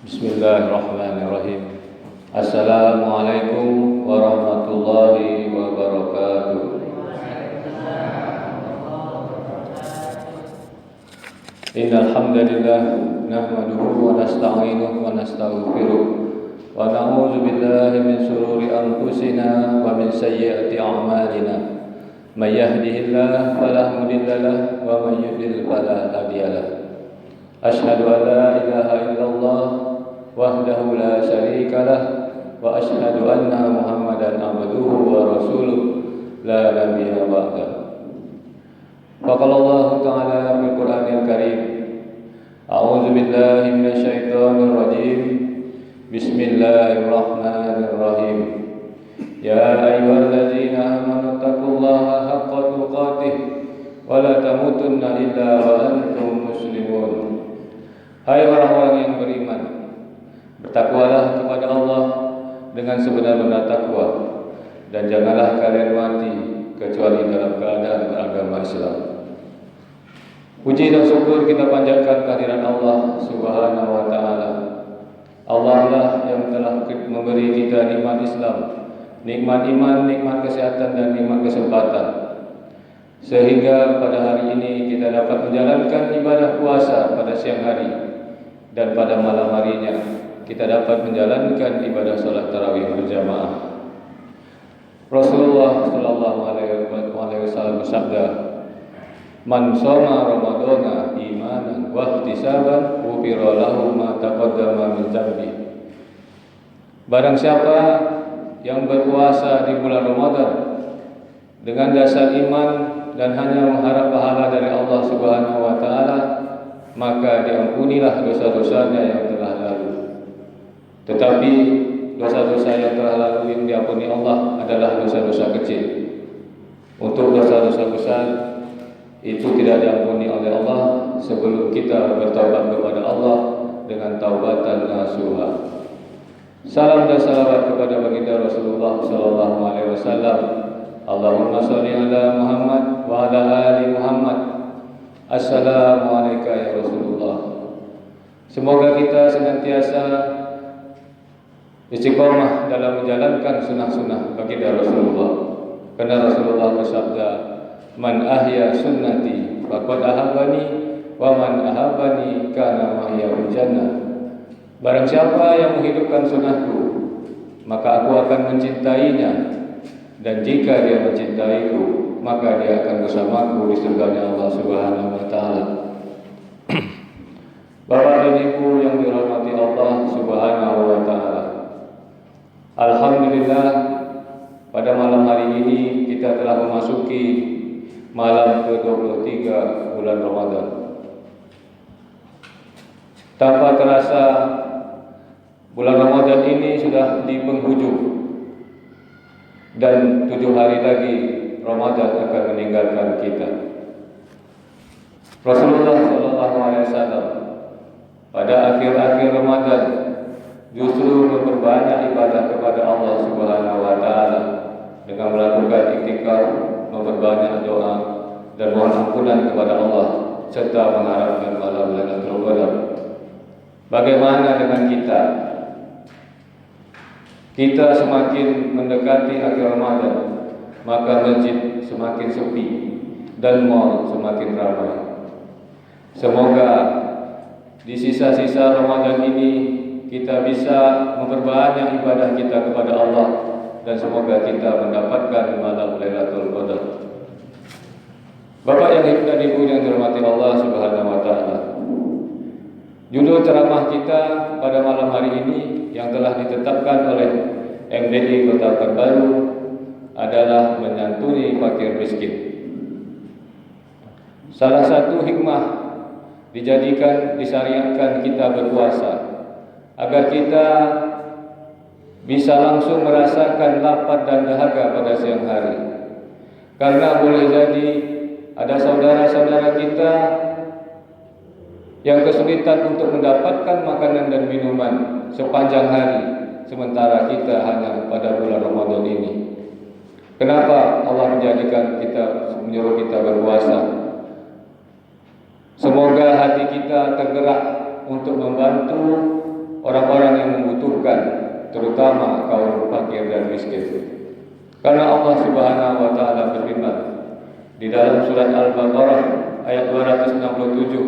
Bismillahirrahmanirrahim. Assalamualaikum warahmatullahi wabarakatuh. Innal hamdalillah nahmaduhu wa nasta'inuhu wa nastaghfiruh wa na'udzu billahi min shururi anfusina wa min sayyiati a'malina. May yahdihillahu fala mudilla lahu wa may yudlil fala hadiya lahu. Asyhadu an la ilaha illallah wahdahu la syarika lah wa asyhadu anna Muhammadan abduhu wa rasuluh la nabiyya ba'da. Faqala Allah ta'ala fil Qur'anil Karim, a'udzu billahi minasyaitonir rajim. Bismillahirrahmanirrahim. Ya ayyuhalladzina amanu taqullaha haqqa tuqatih wa la tamutunna illa wa antum muslimun. Hai orang-orang yang beriman, bertakwalah kepada Allah dengan sebenar-benar takwa, dan janganlah kalian mati kecuali dalam keadaan beragama Islam. Puji dan syukur kita panjatkan kehadiran Allah Subhanahu wa taala. Allah lah yang telah memberi kita nikmat Islam, nikmat iman, nikmat kesehatan dan nikmat kesempatan, sehingga pada hari ini kita dapat menjalankan ibadah puasa pada siang hari, dan pada malam harinya kita dapat menjalankan ibadah salat tarawih berjamaah. Rasulullah sallallahu alaihi wasallam bersabda, "Man shoma Ramadhana imanan wa ihtisaban, ghufira lahu ma taqaddama min dzambi." Barang siapa yang berpuasa di bulan Ramadan dengan dasar iman dan hanya mengharap pahala dari Allah Subhanahu wa taala, maka diampunilah dosa-dosanya yang telah lalu. Tetapi dosa-dosa yang telah lalu yang diampuni Allah adalah dosa-dosa kecil. Untuk dosa-dosa besar itu tidak diampuni oleh Allah sebelum kita bertaubat kepada Allah dengan taubatan nasuha. Salam dan salawat kepada baginda Rasulullah sallallahu alaihi wasallam. Allahumma shalli ala Muhammad wa ala ali Muhammad. Assalamualaikum ya Rasulullah. Semoga kita senantiasa istiqomah dalam menjalankan sunnah-sunnah baginda Rasulullah. Karena Rasulullah bersabda, "Man ahya sunnati faqad ahabbani wa man ahabbani kana mahya fil jannah." Barang siapa yang menghidupkan sunnahku, maka aku akan mencintainya, dan jika dia mencintaiku, maka dia akan bersamaku di surganya Allah Subhanahu wa taala. Bapak dan Ibu yang dirahmati Allah Subhanahu wa taala. Alhamdulillah, pada malam hari ini kita telah memasuki malam ke-23 bulan Ramadan. Tanpa terasa bulan Ramadan ini sudah di penghujung, dan 7 hari lagi Ramadan akan meninggalkan kita. Rasulullah SAW pada akhir-akhir Ramadan justru memperbanyak ibadah kepada Allah Subhanahu wa taala dengan melakukan iktikaf, memperbanyak doa dan mohon ampunan kepada Allah serta mengharapkan malam Lailatul Qadar. Bagaimana dengan kita? Kita semakin mendekati akhir Ramadan, maka masjid semakin sepi dan mal semakin ramai. Semoga di sisa-sisa Ramadan ini kita bisa memperbanyak ibadah kita kepada Allah, dan semoga kita mendapatkan malam Lailatul Qadar. Bapak yang dan Ibu yang dirahmati Allah Subhanahu wa taala. Judul ceramah kita pada malam hari ini yang telah ditetapkan oleh MDI Kota Pekanbaru adalah menyantuni fakir miskin. Salah satu hikmah disyariatkan kita berpuasa agar kita bisa langsung merasakan lapar dan dahaga pada siang hari. Karena boleh jadi ada saudara-saudara kita yang kesulitan untuk mendapatkan makanan dan minuman sepanjang hari, sementara kita hanya pada bulan Ramadan ini. Kenapa Allah menyuruh kita berpuasa? Semoga hati kita tergerak untuk membantu orang-orang yang membutuhkan, terutama kaum fakir dan miskin. Karena Allah Subhanahu wa taala berfirman di dalam surat Al-Baqarah ayat 267,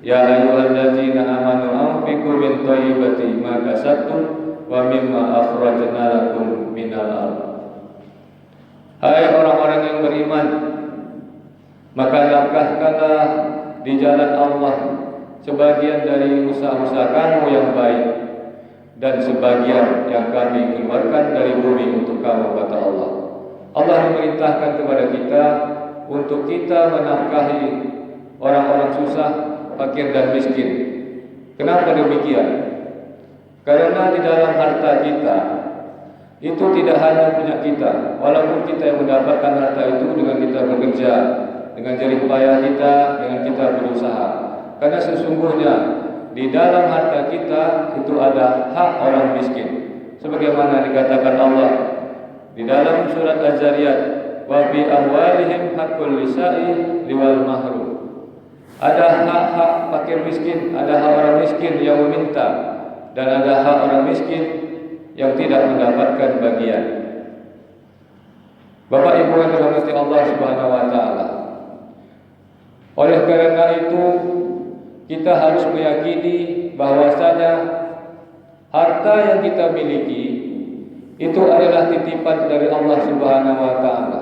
"Ya ayyuhalladzina amanu anfiqu min thayyibati ma kasabtum wa mimma akhrajna lakum minal ardh." Hai orang-orang yang beriman, maka nafkahkanlah di jalan Allah sebagian dari usaha-usaha kamu yang baik dan sebagian yang kami keluarkan dari bumi untuk kamu, kata Allah. Allah memerintahkan kepada kita untuk kita menafkahi orang-orang susah, fakir dan miskin. Kenapa demikian? Karena di dalam harta kita itu tidak hanya punya kita, walaupun kita yang mendapatkan harta itu dengan kita bekerja, dengan jerih payah kita, dengan kita berusaha. Karena sesungguhnya di dalam harta kita itu ada hak orang miskin. Sebagaimana dikatakan Allah di dalam surat Az-Zariyat, "Wa fi amwalihim haqqul lisa'i liwal mahrum." Ada hak-hak fakir miskin, ada hak orang miskin yang meminta, dan ada hak orang miskin yang tidak mendapatkan bagian. Bapak Ibu yang dirahmati Allah Subhanahu wa taala. Oleh karena itu kita harus meyakini bahwasanya harta yang kita miliki itu adalah titipan dari Allah Subhanahu wa taala.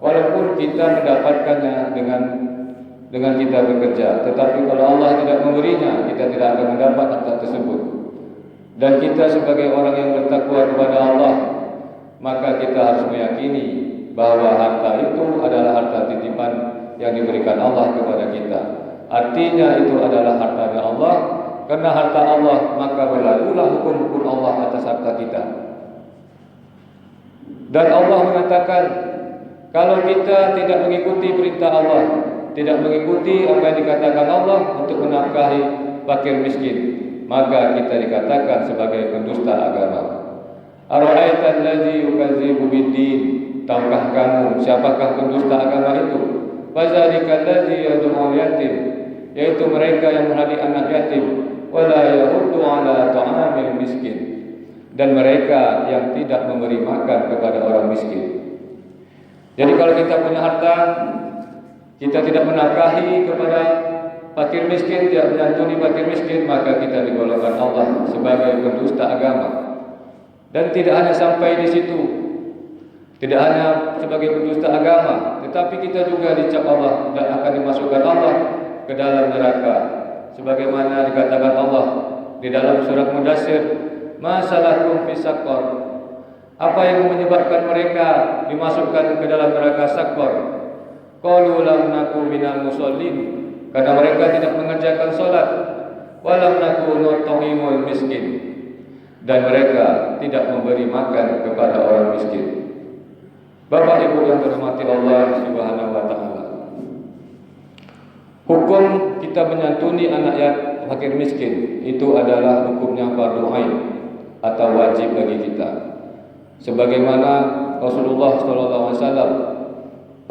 Walaupun kita mendapatkannya dengan kita bekerja, tetapi kalau Allah tidak memberinya, kita tidak akan mendapat harta tersebut. Dan kita sebagai orang yang bertakwa kepada Allah, maka kita harus meyakini bahwa harta itu adalah harta titipan yang diberikan Allah kepada kita. Artinya itu adalah harta Allah. Karena harta Allah, maka berlakulah hukum-hukum Allah atas harta kita. Dan Allah mengatakan, kalau kita tidak mengikuti perintah Allah, tidak mengikuti apa yang dikatakan Allah untuk menafkahi fakir miskin, maka kita dikatakan sebagai pendusta agama. Ara'aital ladzi yukadzibu biddin? Tahukah kamu siapakah pendusta agama itu? Fadzalika alladzi yad'u yatim, yaitu mereka yang menghadi anak yatim, wala yahuddu ala ta'amil miskin, dan mereka yang tidak memberi makan kepada orang miskin. Jadi kalau kita punya harta, kita tidak menafkahi kepada fakir miskin, tidak menyantuni fakir miskin, maka kita digolongkan Allah sebagai pendusta agama. Dan tidak hanya sampai di situ, tidak hanya sebagai pendusta agama, tetapi kita juga dicap Allah dan akan dimasukkan Allah ke dalam neraka. Sebagaimana dikatakan Allah di dalam surat Mudassir, "Masalakum fi saqar?" Apa yang menyebabkan mereka dimasukkan ke dalam neraka Saqar? Qalu lam naku minal musallin, karena mereka tidak mengerjakan salat. Wa lam naku nut'imul miskin, dan mereka tidak memberi makan kepada orang miskin. Bapak Ibu yang dirahmati Allah Subhanahu wa taala. Hukum kita menyantuni anak fakir miskin itu adalah hukumnya fardhu ain atau wajib bagi kita. Sebagaimana Rasulullah SAW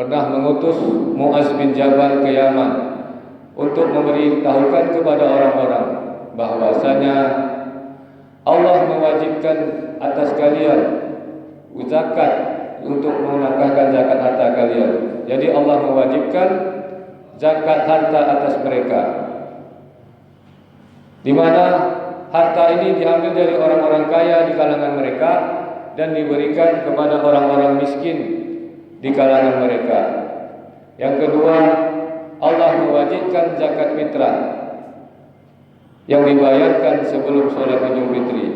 pernah mengutus Muaz bin Jabal ke Yaman untuk memberitahukan kepada orang-orang bahwasanya Allah mewajibkan atas kalian zakat untuk menafkahkan zakat harta kalian. Jadi Allah mewajibkan zakat harta atas mereka, di mana harta ini diambil dari orang-orang kaya di kalangan mereka dan diberikan kepada orang-orang miskin di kalangan mereka. Yang kedua, Allah mewajibkan zakat fitrah yang dibayarkan sebelum sholat Idul Fitri.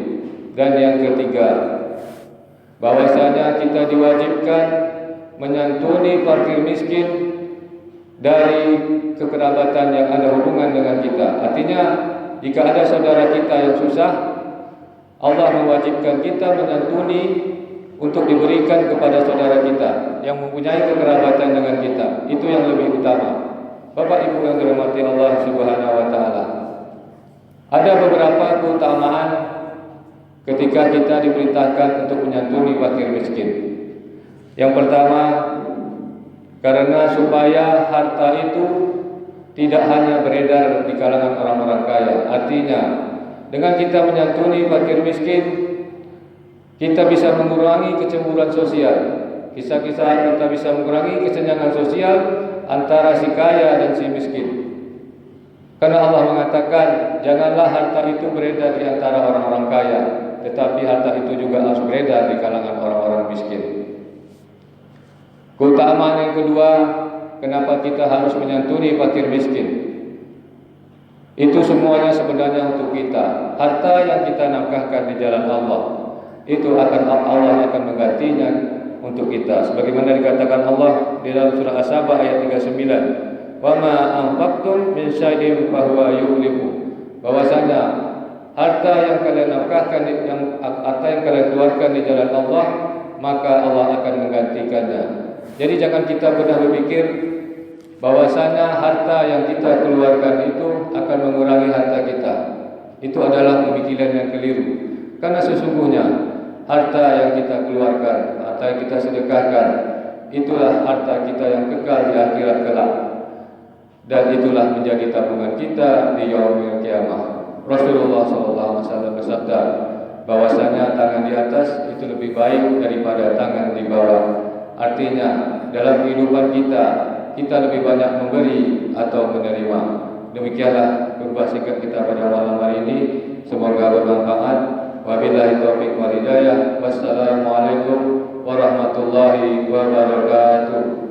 Dan yang ketiga, bahwasanya kita diwajibkan menyantuni fakir miskin dari kekerabatan yang ada hubungan dengan kita. Artinya, jika ada saudara kita yang susah, Allah mewajibkan kita menyantuni untuk diberikan kepada saudara kita yang mempunyai kekerabatan dengan kita. Itu yang lebih utama. Bapak Ibu yang dirahmati Allah Subhanahu wa taala. Ada beberapa keutamaan ketika kita diperintahkan untuk menyantuni fakir miskin. Yang pertama, karena supaya harta itu tidak hanya beredar di kalangan orang-orang kaya. Artinya, Dengan kita menyantuni fakir miskin, kita bisa mengurangi kecemburuan sosial. Kisah-kisah kita bisa mengurangi kesenjangan sosial antara si kaya dan si miskin. Karena Allah mengatakan, janganlah harta itu beredar di antara orang-orang kaya, tetapi harta itu juga harus beredar di kalangan orang-orang miskin. Keutamaan yang kedua, kenapa kita harus menyantuni fakir miskin? Itu semuanya sebenarnya untuk kita. Harta yang kita nafkahkan di jalan Allah, itu Allah akan menggantinya untuk kita. Sebagaimana dikatakan Allah di dalam surah As-Saba ayat 39, "Wa ma anfaqtum min syai'in fahuwa yukhlifu." Bahwasanya harta yang kalian nafkahkan, harta yang kalian keluarkan di jalan Allah, maka Allah akan menggantikannya. Jadi jangan kita pernah berpikir bahwasanya harta yang kita keluarkan itu akan mengurangi harta kita. Itu adalah pemikiran yang keliru. Karena sesungguhnya harta yang kita keluarkan, harta yang kita sedekahkan, itulah harta kita yang kekal di akhirat kelak. Dan itulah menjadi tabungan kita di yaumil qiyamah. Rasulullah SAW bersabda bahwasanya tangan di atas itu lebih baik daripada tangan di bawah. Artinya dalam kehidupan kita lebih banyak memberi atau menerima. Demikianlah berbahasa singkat kita pada malam hari ini. Semoga bermanfaat. Wabillahi taufiq wal hidayah. Wassalamualaikum warahmatullahi wabarakatuh.